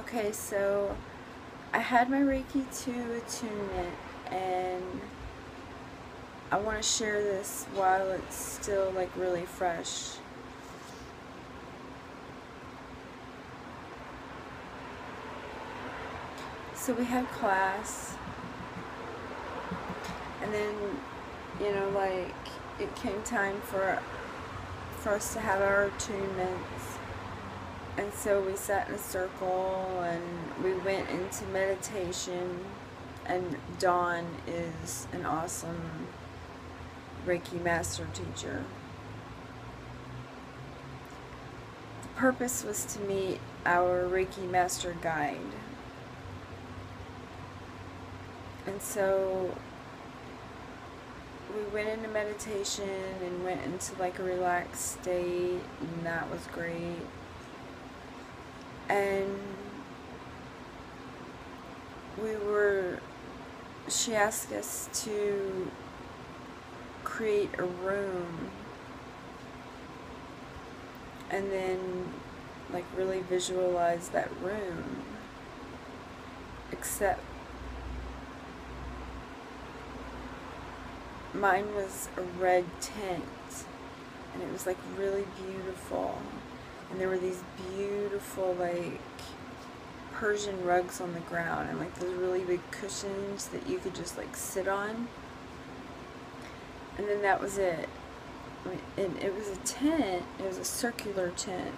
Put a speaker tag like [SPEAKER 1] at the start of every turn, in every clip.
[SPEAKER 1] Okay, so I had my reiki2 attunement, and I want to share this while it's still like really fresh. So we had class, and then, like, it came time for us to have our attunements. And so we sat in a circle and we went into meditation, and Dawn is an awesome Reiki master teacher. The purpose was to meet our Reiki master guide. And so we went into meditation and went into like a relaxed state, and that was great. And she asked us to create a room and then like really visualize that room, except mine was a red tint, and it was like really beautiful. And there were these beautiful like Persian rugs on the ground, and like those really big cushions that you could just like sit on. And then that was it. And it was a tent. It was a circular tent.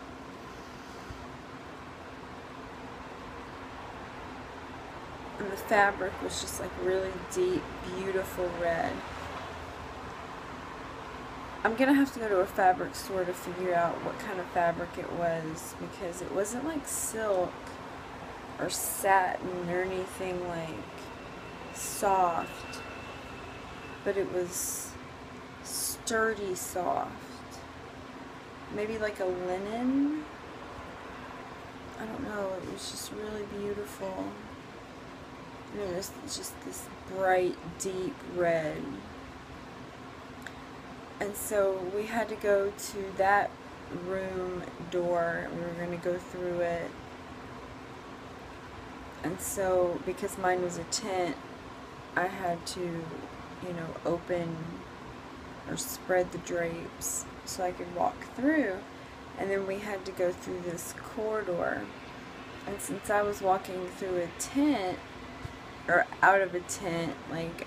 [SPEAKER 1] And the fabric was just like really deep, beautiful red. I'm going to have to go to a fabric store to figure out what kind of fabric it was, because it wasn't like silk or satin or anything like soft, but it was sturdy soft. Maybe like a linen? I don't know, it was just really beautiful. And it was just this bright, deep red. And so we had to go to that room door. We were going to go through it. And so, because mine was a tent, I had to, open or spread the drapes so I could walk through. And then we had to go through this corridor. And since I was walking through a tent, or out of a tent, like,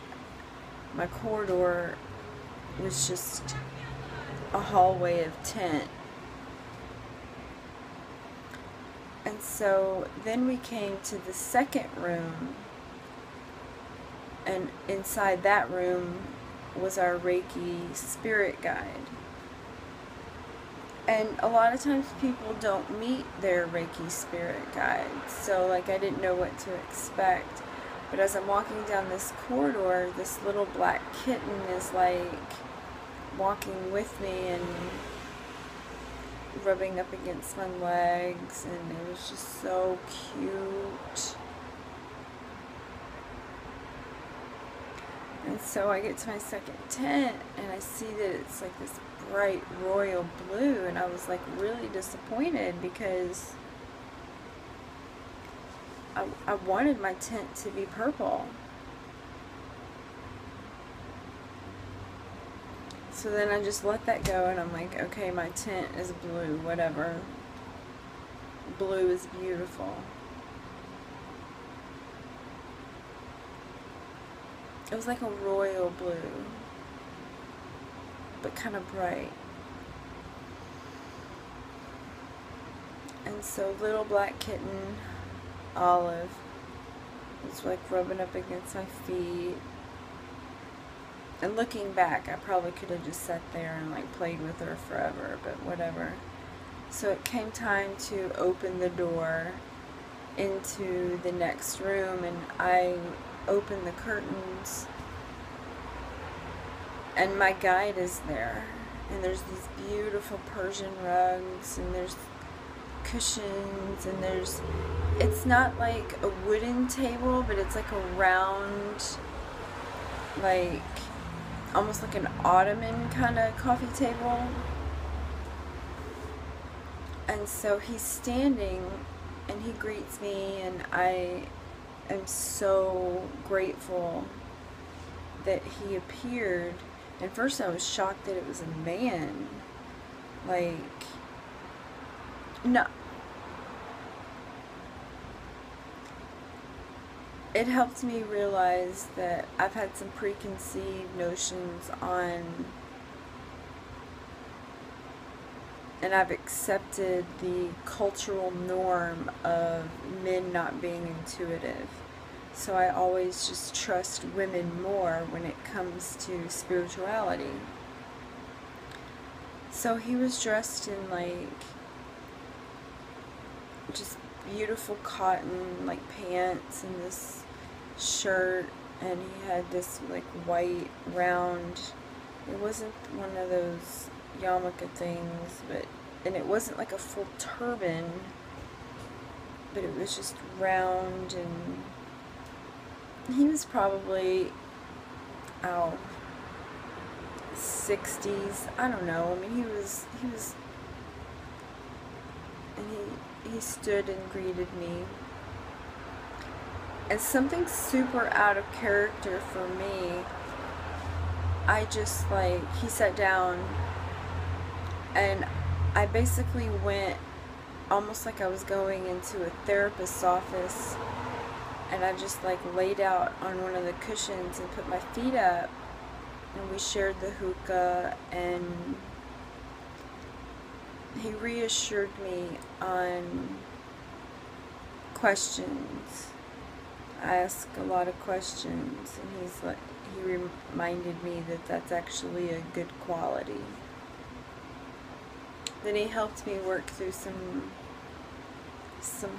[SPEAKER 1] my corridor was just a hallway of tent. And so then we came to the second room, and inside that room was our Reiki spirit guide. And a lot of times people don't meet their Reiki spirit guide, so like I didn't know what to expect. But as I'm walking down this corridor, this little black kitten is like walking with me and rubbing up against my legs, and it was just so cute. And so I get to my second tent, and I see that it's like this bright royal blue, and I was like really disappointed because I wanted my tent to be purple. So then I just let that go, and I'm like, okay, my tent is blue, whatever. Blue is beautiful. It was like a royal blue, but kind of bright. And so little black kitten, Olive, was like rubbing up against my feet. And looking back, I probably could have just sat there and like played with her forever, but whatever. So it came time to open the door into the next room, and I opened the curtains, and my guide is there. And there's these beautiful Persian rugs, and there's cushions, and it's not like a wooden table, but it's like a round, like almost like an ottoman kind of coffee table. And so he's standing and he greets me, and I am so grateful that he appeared. And first I was shocked that it was a man. Like, no. It helped me realize that I've had some preconceived notions on, and I've accepted the cultural norm of men not being intuitive. So I always just trust women more when it comes to spirituality. So he was dressed in like just beautiful cotton like pants and this shirt, and he had this like white round, it wasn't one of those yarmulke things, and it wasn't like a full turban, but it was just round, and he was probably 60s, I don't know. I mean, he was and he stood and greeted me. And something super out of character for me, I just like, he sat down, and I basically went almost like I was going into a therapist's office, and I just like laid out on one of the cushions and put my feet up, and we shared the hookah, and he reassured me on questions. I ask a lot of questions, and he reminded me that that's actually a good quality. Then he helped me work through some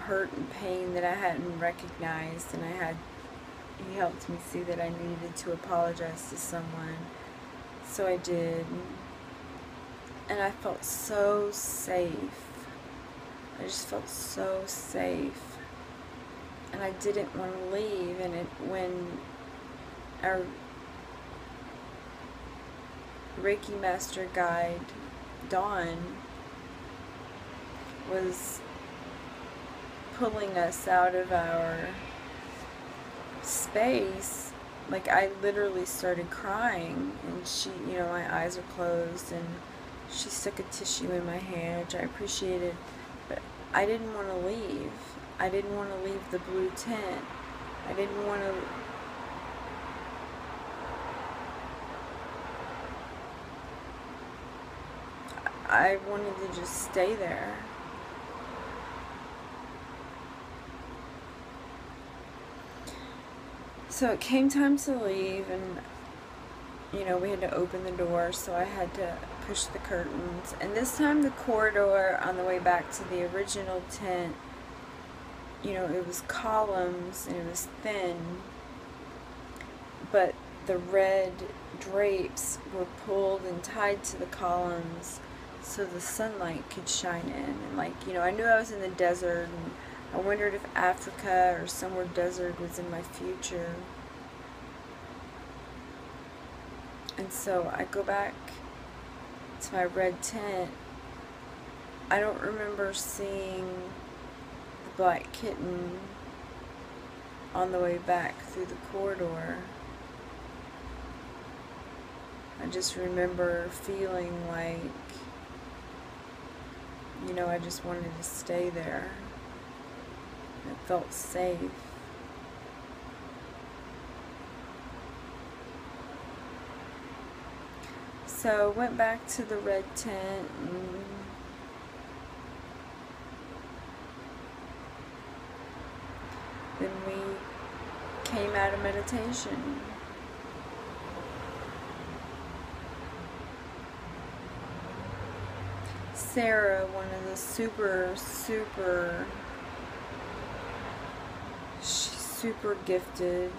[SPEAKER 1] hurt and pain that I hadn't recognized, and he helped me see that I needed to apologize to someone. So I did. And I felt so safe. I just felt so safe. And I didn't want to leave. And when our Reiki master guide, Dawn, was pulling us out of our space, like I literally started crying, and she, my eyes are closed, and she stuck a tissue in my hand, which I appreciated, but I didn't want to leave. I didn't want to leave the blue tent. I didn't want to. I wanted to just stay there. So it came time to leave, and we had to open the door, so I had to push the curtains. And this time the corridor on the way back to the original tent, it was columns and it was thin, but the red drapes were pulled and tied to the columns so the sunlight could shine in. And I knew I was in the desert, and I wondered if Africa or somewhere desert was in my future. And so I go back to my red tent. I don't remember seeing the black kitten on the way back through the corridor. I just remember feeling like, I just wanted to stay there. It felt safe. So went back to the red tent, and then we came out of meditation. Sarah, one of the she's super gifted.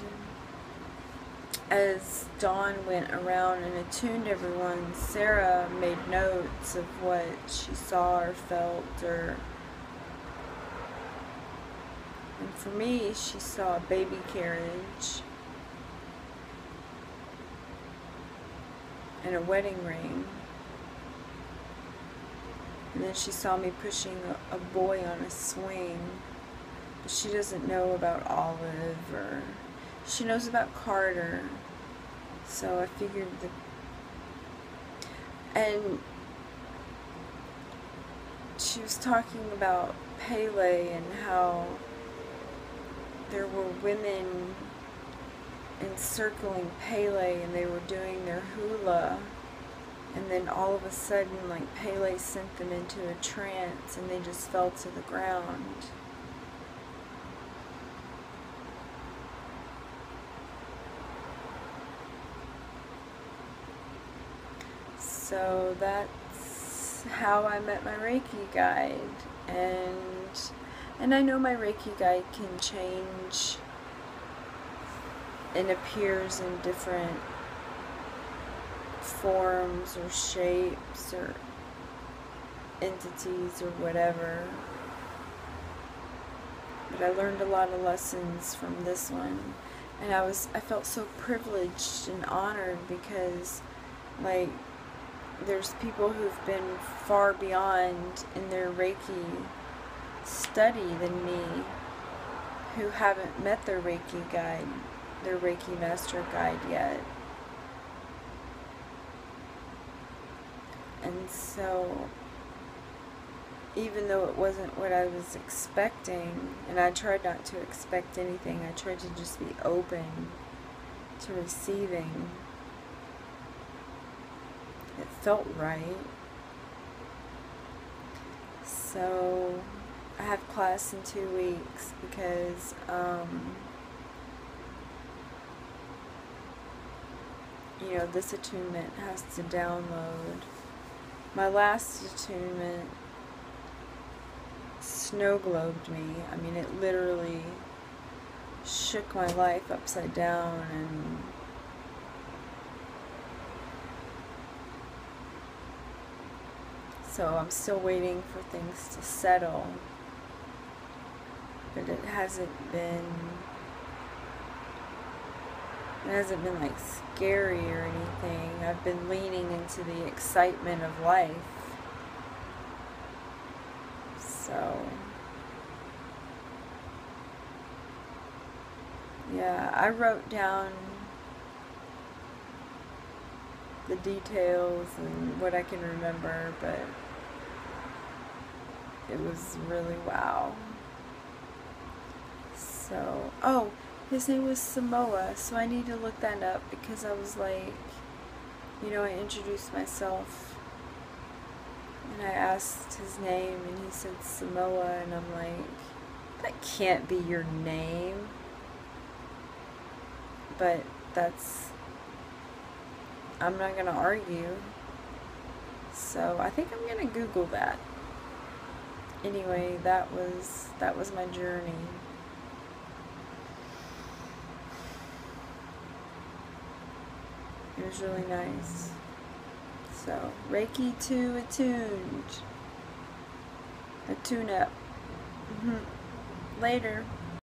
[SPEAKER 1] As Dawn went around and attuned everyone, Sarah made notes of what she saw or felt, and for me, she saw a baby carriage and a wedding ring. And then she saw me pushing a boy on a swing. But she doesn't know about Olive, or she knows about Carter. So I figured and she was talking about Pele and how there were women encircling Pele and they were doing their hula, and then all of a sudden, like, Pele sent them into a trance and they just fell to the ground. So that's how I met my Reiki guide, and I know my Reiki guide can change and appears in different forms or shapes or entities or whatever. But I learned a lot of lessons from this one, and I felt so privileged and honored because, like, there's people who've been far beyond in their Reiki study than me, who haven't met their Reiki guide, their Reiki master guide yet. And so, even though it wasn't what I was expecting, and I tried not to expect anything, I tried to just be open to receiving, it felt right. So I have class in 2 weeks because you know, this attunement has to download. My last attunement snow globed me. I mean, it literally shook my life upside down, and so I'm still waiting for things to settle, but it hasn't been like scary or anything. I've been leaning into the excitement of life. So yeah, I wrote down the details and what I can remember, but it was really wow. So, oh, his name was Samoa, so I need to look that up because I was like, you know, I introduced myself and I asked his name and he said Samoa, and I'm like, that can't be your name. But I'm not going to argue. So I think I'm going to Google that. Anyway, that was my journey. It was really nice. So, reiki2 attuned. A tune-up. Later.